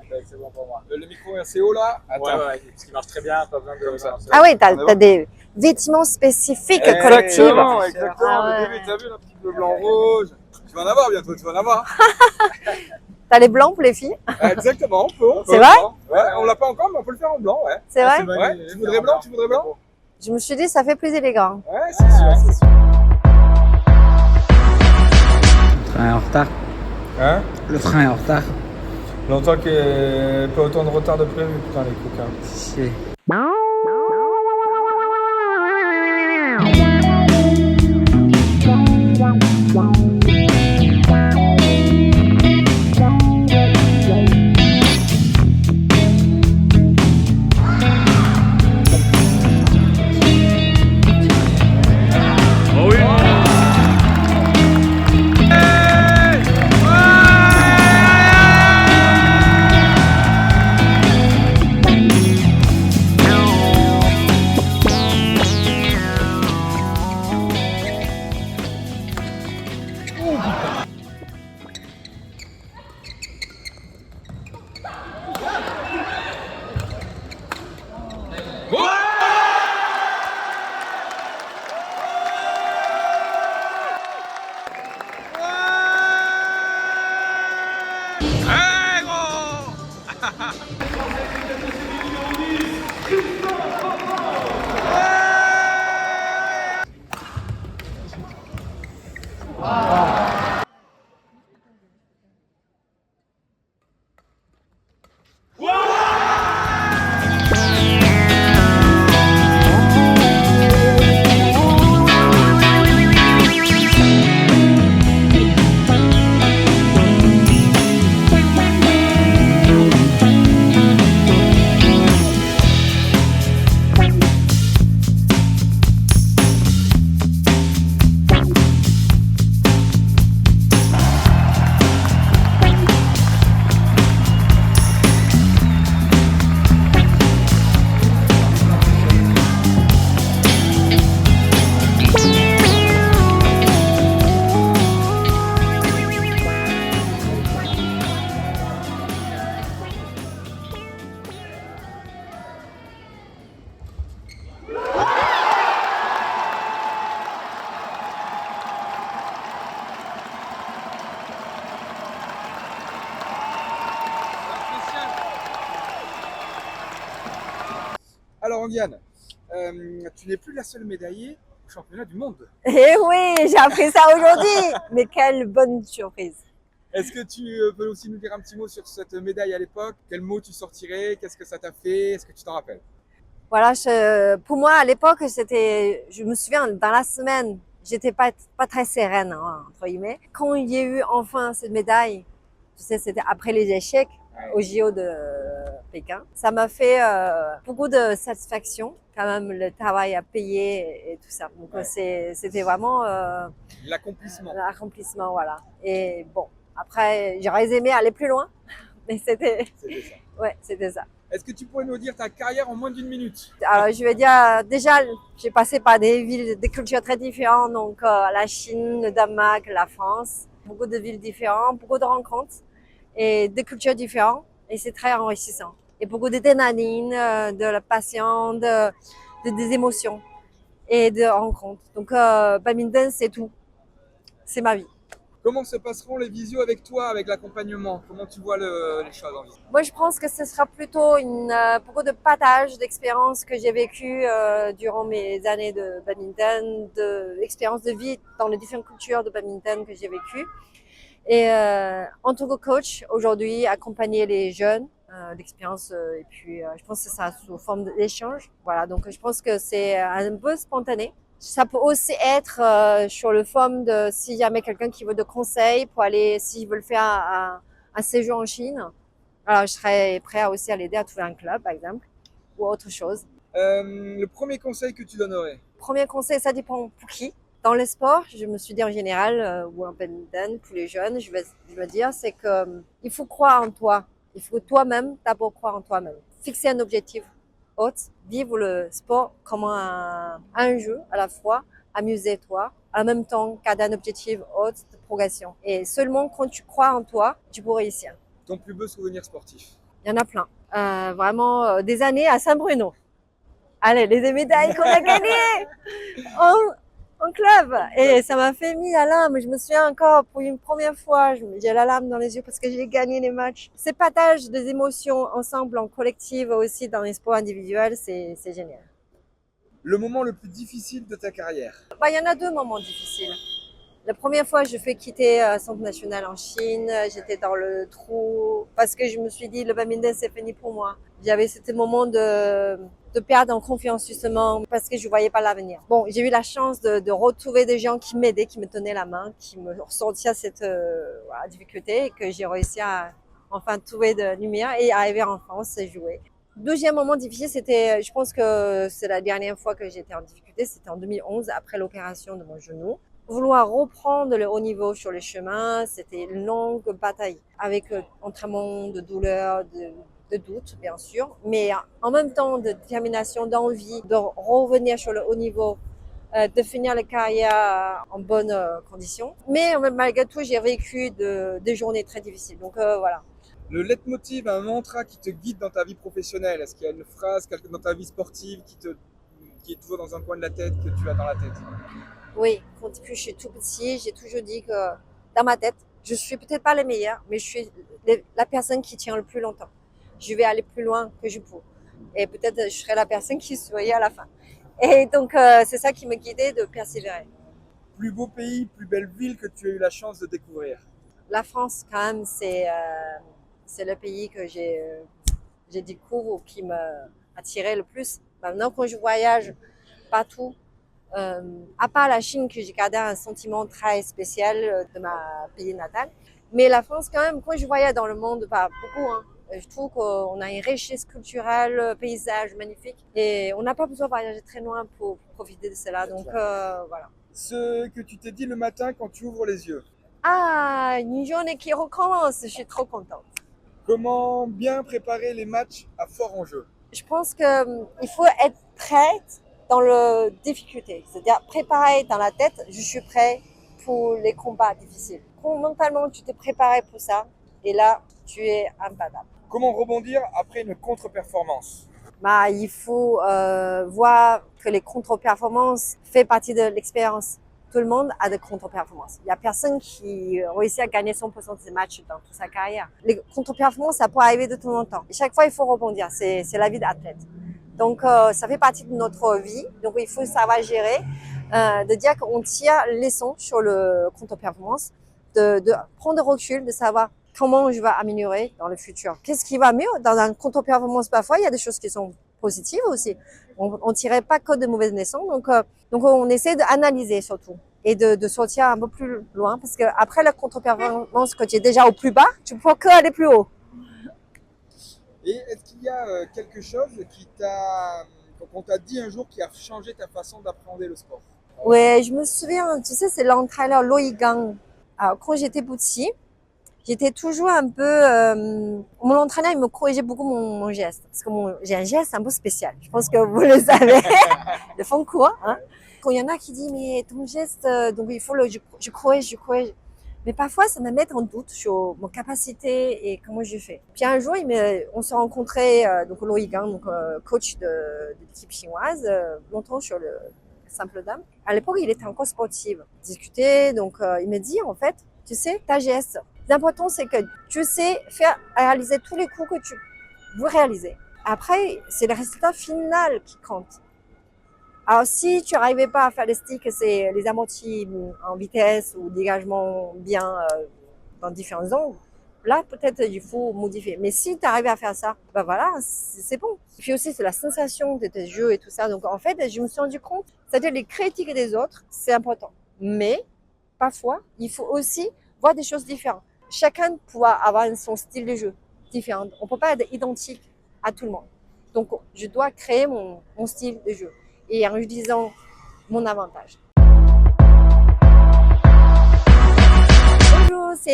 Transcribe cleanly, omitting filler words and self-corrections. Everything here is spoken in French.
Donc c'est bon pour moi. Le micro est assez haut là. Attends. Ouais, parce qu'il marche très bien, pas besoin de Comme ça. balancer. Ah oui, On est t'as bon des vêtements spécifiques collectifs. Exactement, exactement. Ah T'as ouais. vu, le petit bleu, blanc, rouge. Tu vas en avoir bientôt, tu vas en avoir. T'as les blancs pour les filles? Exactement, on peut. C'est vrai? Ouais, on l'a pas encore, mais on peut le faire en blanc, ouais. C'est vrai? Ouais, tu voudrais blanc, tu voudrais blanc? Je me suis dit, ça fait plus élégant. Ouais, c'est sûr, c'est sûr. Le train est en retard. Hein? Le train est en retard. Longtemps qu'il n'y ait pas autant de retard de prévu, putain, les coquins. C'est- Alors, Andiane, tu n'es plus la seule médaillée au championnat du monde. Eh oui, j'ai appris ça aujourd'hui. Mais quelle bonne surprise. Est-ce que tu peux aussi nous dire un petit mot sur cette médaille à l'époque? Quel mot tu sortirais? Qu'est-ce que ça t'a fait? Est-ce que tu t'en rappelles? Voilà, pour moi, à l'époque, je me souviens, dans la semaine, j'étais pas très sereine, hein, entre guillemets. Quand il y a eu enfin cette médaille, tu sais, c'était après les échecs au JO de Pékin. Ça m'a fait beaucoup de satisfaction, quand même, le travail à payer et tout ça. Donc, c'était vraiment L'accomplissement. l'accomplissement, voilà. Et bon, après, j'aurais aimé aller plus loin, mais C'était ça. ouais, c'était ça. Est-ce que tu pourrais nous dire ta carrière en moins d'une minute? Alors, je vais dire, déjà, j'ai passé par des villes, des cultures très différentes, donc la Chine, le Danemark, la France, beaucoup de villes différentes, beaucoup de rencontres et des cultures différentes, et c'est très enrichissant. Et beaucoup d'adrénaline, de la passion, des émotions et de rencontres. Donc, badminton, c'est tout. C'est ma vie. Comment se passeront les visios avec toi, avec l'accompagnement? Comment tu vois les choses en visio? Moi, je pense que ce sera plutôt beaucoup de partage d'expériences que j'ai vécues durant mes années de badminton, d'expériences de vie dans les différentes cultures de badminton que j'ai vécues. Et en tant que coach, aujourd'hui, accompagner les jeunes, l'expérience, et puis je pense que ça sous forme d'échange. Voilà, donc je pense que c'est un peu spontané. Ça peut aussi être sur le forme de s'il y a quelqu'un qui veut de conseils pour aller, s'il veut le faire un séjour en Chine. Alors, je serais prêt aussi à l'aider à trouver un club, par exemple, ou autre chose. Le premier conseil que tu donnerais? Premier conseil, ça dépend pour qui. Dans le sport, je me suis dit en général, ou en badminton, pour les jeunes, je veux dire, c'est que il faut croire en toi. Il faut toi-même d'abord croire en toi-même. Fixer un objectif haut, vivre le sport comme un jeu à la fois, amuser-toi, en même temps garder un objectif haut de progression. Et seulement quand tu crois en toi, tu peux réussir. Ton plus beau souvenir sportif? Il y en a plein. Vraiment des années à Saint-Bruno. Allez, les médailles qu'on a gagnées en club. Et ça m'a fait mis la larme. Je me souviens encore pour une première fois, j'ai la larme dans les yeux parce que j'ai gagné les matchs. Ces partages des émotions ensemble, en collective aussi dans les sports individuels, c'est génial. Le moment le plus difficile de ta carrière? Il y en a deux moments difficiles. La première fois, je fais quitter Centre National en Chine. J'étais dans le trou parce que je me suis dit, le badminton, c'est fini pour moi. J'avais ce moment de perdre en confiance justement parce que je voyais pas l'avenir. Bon, j'ai eu la chance de retrouver des gens qui m'aidaient, qui me tenaient la main, qui me ressortaient cette difficulté et que j'ai réussi à enfin trouver de lumière et arriver en France et jouer. Deuxième moment difficile, c'était, je pense que c'est la dernière fois que j'étais en difficulté, c'était en 2011 après l'opération de mon genou. Vouloir reprendre le haut niveau sur les chemins, c'était une longue bataille avec entraînement de douleur, de doute bien sûr, mais en même temps de détermination, d'envie de revenir sur le haut niveau, de finir la carrière en bonnes conditions. Mais malgré tout, j'ai vécu des journées très difficiles. Donc voilà. Le leitmotiv, un mantra qui te guide dans ta vie professionnelle? Est-ce qu'il y a une phrase dans ta vie sportive qui est toujours dans un coin de la tête, que tu as dans la tête? Oui, depuis que je suis tout petit, j'ai toujours dit que dans ma tête, je suis peut-être pas la meilleure, mais je suis la personne qui tient le plus longtemps. Je vais aller plus loin que je peux. Et peut-être je serai la personne qui sourit à la fin. Et donc, c'est ça qui me guidait de persévérer. Plus beau pays, plus belle ville que tu as eu la chance de découvrir? La France, quand même, c'est le pays que j'ai découvert ou qui m'a attiré le plus. Maintenant, quand je voyage partout, à part la Chine, que j'ai gardé un sentiment très spécial de ma pays natale. Mais la France, quand même, quand je voyage dans le monde, pas beaucoup, hein, je trouve qu'on a une richesse culturelle, paysage magnifique. Et on n'a pas besoin de voyager très loin pour profiter de cela. Donc voilà. Ce que tu t'es dit le matin quand tu ouvres les yeux? Ah, une journée qui recommence, je suis trop contente. Comment bien préparer les matchs à fort enjeu? Je pense qu'il faut être prête dans la difficulté, c'est-à-dire préparer dans la tête, je suis prêt pour les combats difficiles. Quand mentalement tu t'es préparé pour ça, et là tu es imbattable. Comment rebondir après une contre-performance? Il faut voir que les contre-performances font partie de l'expérience. Tout le monde a des contre-performances. Il n'y a personne qui réussit à gagner 100% de ses matchs dans toute sa carrière. Les contre-performances, ça peut arriver de temps en temps. Et chaque fois, il faut rebondir. C'est la vie d'athlète. Donc, ça fait partie de notre vie. Donc, il faut savoir gérer, de dire qu'on tire les leçons sur le contre-performance, de prendre recul, de savoir comment je vais améliorer dans le futur. Qu'est-ce qui va mieux? Dans un contre-performance, parfois, il y a des choses qui sont positives aussi. On tirait pas que de mauvaises leçons. Donc, on essaie d'analyser surtout et de sortir un peu plus loin parce que après la contre-performance, quand tu es déjà au plus bas, tu peux que aller plus haut. Et est-ce qu'il y a quelque chose qu'on t'a dit un jour qui a changé ta façon d'appréhender le sport? Ouais, je me souviens, tu sais, c'est l'entraîneur Loïc Gang. Alors, quand j'étais petit, j'étais toujours un peu... mon entraîneur, il me corrigeait beaucoup mon geste. Parce que j'ai un geste un peu spécial. Je pense que vous le savez. Le fond court. Hein. Quand il y en a qui disent, mais ton geste, donc il faut je corrige. Mais parfois, ça me met en doute sur mon capacité et comment je fais. Puis un jour, on s'est rencontrés, donc Loïc Gang, donc coach de l'équipe chinoise, longtemps sur le simple dame. À l'époque, il était encore sportif. Discuter, donc il me dit, en fait, tu sais, ta geste, l'important, c'est que tu sais faire réaliser tous les coups que tu veux réaliser. Après, c'est le résultat final qui compte. Alors, si tu n'arrivais pas à faire les sticks, c'est les amortis en vitesse ou dégagement bien dans différents angles, là, peut-être il faut modifier. Mais si tu arrives à faire ça, voilà, c'est bon. Puis aussi, c'est la sensation de tes jeux et tout ça. Donc, en fait, je me suis rendu compte, c'est-à-dire les critiques des autres, c'est important. Mais, parfois, il faut aussi voir des choses différentes. Chacun pourra avoir son style de jeu différent. On ne peut pas être identique à tout le monde. Donc, je dois créer mon style de jeu et en utilisant mon avantage. Bonjour, c'est